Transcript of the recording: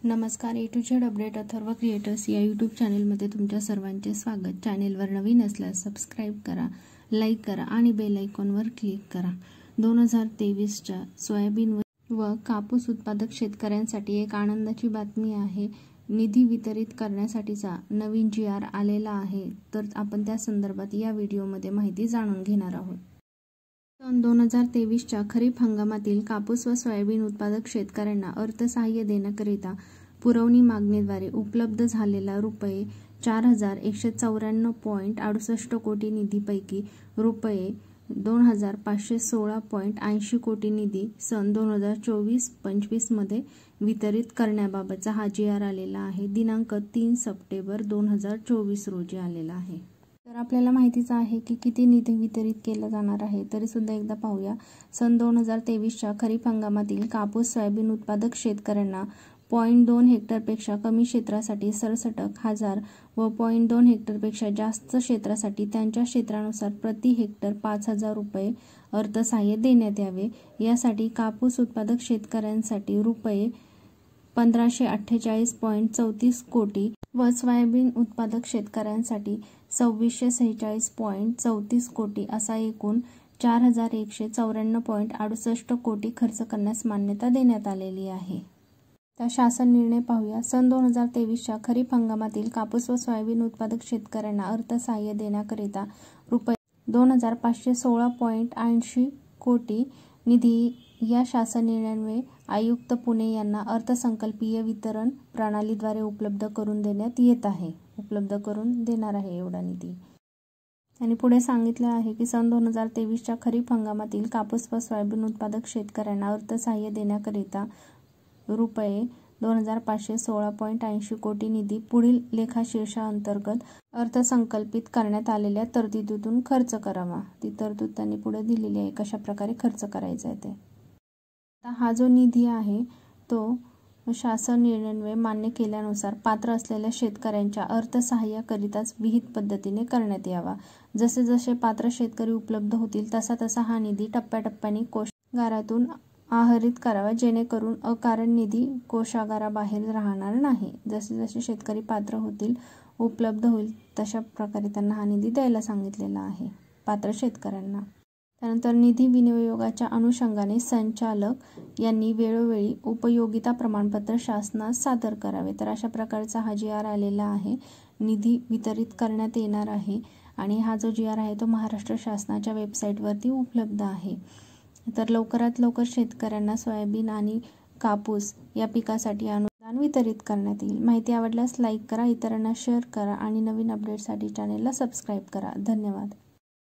नमस्कार, A to Z update Atharva creators या YouTube चॅनलमध्ये तुमच्या सर्वांचे स्वागत। चॅनलवर नवीन असल्यास सबस्क्राईब करा, लाईक करा आणि बेल आयकॉनवर क्लिक करा। 2023च्या सोयाबीन व कापूस उत्पादक शेतकऱ्यांसाठी एक आनंदाची बातमी आहे। निधी वितरित करण्यासाठीचा नवीन GR आलेला आहे, तर आपण त्या संदर्भात या व्हिडिओमध्ये माहिती जाणून घेणार आहोत। सन 2023च्या खरीप हंगामातील कापूस व सोयाबीन उत्पादक शेतकऱ्यांना अर्थसहाय्य देण्याकरिता पुरवणी मागणीद्वारे उपलब्ध झालेला रुपये 4194.68 कोटी निधीपैकी रुपये 2516.80 कोटी निधी सन 2024-25 मध्ये वितरित करण्याबाबतचा हा GR आलेला आहे। दिनांक 3 सप्टेंबर 2024 रोजी आलेला आहे। तर आपल्याला माहितीच आहे की किती निधी वितरित केला जाणार आहे, तरी सुद्धा एकदा पाहूया। सन 2023च्या खरीप हंगामातील कापूस सोयाबीन उत्पादक शेतकऱ्यांना 0.2 हेक्टरपेक्षा कमी क्षेत्रासाठी 67,000 व 0.2 हेक्टरपेक्षा जास्त क्षेत्रासाठी त्यांच्या क्षेत्रानुसार प्रति हेक्टर 5,000 रुपये अर्थसहाय्य देण्यात यावे। यासाठी कापूस उत्पादक शेतकऱ्यांसाठी रुपये 1548.34 कोटी व सोयाबीन उत्पादक शेतकऱ्यांसाठी 2646.34 कोटी असा एकूण 4194.68 कोटी खर्च करण्यास मान्यता देण्यात आलेली आहे। तर शासन निर्णय पाहूया। सन 2023च्या खरीप हंगामातील कापूस व सोयाबीन उत्पादक शेतकऱ्यांना अर्थसहाय्य देण्याकरिता रुपये 2516.80 कोटी निधी या शासन निर्णयान्वये आयुक्त पुणे यांना अर्थसंकल्पीय वितरण प्रणालीद्वारे उपलब्ध करून देणार आहे एवढा निधी। आणि पुढे सांगितले आहे की सन 2023च्या खरीप हंगामातील कापूस व सोयाबीन उत्पादक शेतकऱ्यांना अर्थसहाय्य देण्याकरिता रुपये 2516.80 कोटी निधी पुढील लेखाशीर्षाअंतर्गत अर्थसंकल्पित करण्यात आलेल्या तरतुदीतून खर्च करावा। ती तरतूद त्यांनी पुढे दिलेली आहे, कशा प्रकारे खर्च करायचा आहे ते। हा जो निधी आहे तो शासन निर्णयान्वये मान्य केल्यानुसार पात्र असलेल्या शेतकऱ्यांच्या अर्थसहाय्याकरिताच विहित पद्धतीने करण्यात यावा। जसे जसे पात्र शेतकरी उपलब्ध होतील तसा तसा हा निधी टप्प्याटप्प्याने कोषागारातून आहरित करावा, जेणेकरून अकारण निधी कोषागाराबाहेर राहणार नाही। जसे जसे शेतकरी पात्र होतील, उपलब्ध होईल तशा प्रकारे त्यांना हा निधी द्यायला सांगितलेला आहे पात्र शेतकऱ्यांना। त्यानंतर निधी विनियोगाच्या अनुषंगाने संचालक यांनी वेळोवेळी उपयोगिता प्रमाणपत्र शासनास सादर करावे। तर अशा प्रकारचा हा GR आलेला आहे। निधी वितरित करण्यात येणार आहे आणि हा जो GR आहे तो महाराष्ट्र शासनाच्या वेबसाईटवरती उपलब्ध आहे। तर लवकरात लवकर शेतकऱ्यांना सोयाबीन आणि कापूस या पिकासाठी अनुदान वितरित करण्यात येईल। माहिती आवडल्यास लाईक करा, इतरांना शेअर करा आणि नवीन अपडेटसाठी चॅनेलला सबस्क्राईब करा। धन्यवाद।